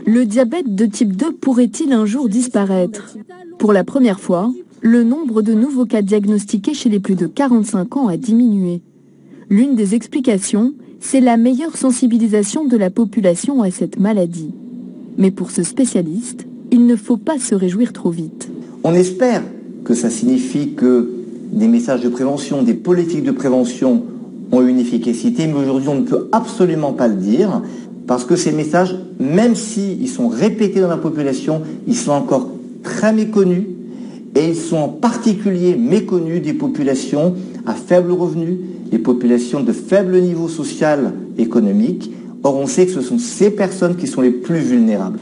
Le diabète de type 2 pourrait-il un jour disparaître? Pour la première fois, le nombre de nouveaux cas diagnostiqués chez les plus de 45 ans a diminué. L'une des explications, c'est la meilleure sensibilisation de la population à cette maladie. Mais pour ce spécialiste, il ne faut pas se réjouir trop vite. On espère que ça signifie que des messages de prévention, des politiques de prévention ont une efficacité, mais aujourd'hui on ne peut absolument pas le dire, parce que ces messages, même s'ils sont répétés dans la population, ils sont encore très méconnus, et ils sont en particulier méconnus des populations à faible revenu, les populations de faible niveau social économique. Or on sait que ce sont ces personnes qui sont les plus vulnérables.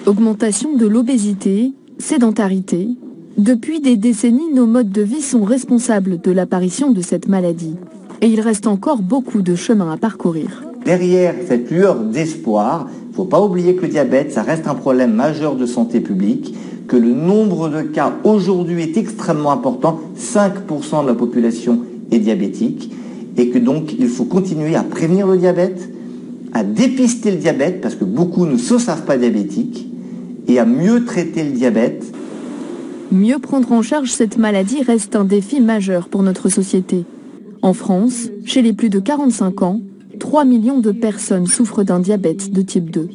Augmentation de l'obésité, sédentarité. Depuis des décennies, nos modes de vie sont responsables de l'apparition de cette maladie. Et il reste encore beaucoup de chemin à parcourir. Derrière cette lueur d'espoir, il ne faut pas oublier que le diabète, ça reste un problème majeur de santé publique, que le nombre de cas aujourd'hui est extrêmement important, 5% de la population est diabétique, et que donc il faut continuer à prévenir le diabète, à dépister le diabète, parce que beaucoup ne se savent pas diabétiques, et à mieux traiter le diabète. Mieux prendre en charge cette maladie reste un défi majeur pour notre société. En France, chez les plus de 45 ans, 3 millions de personnes souffrent d'un diabète de type 2.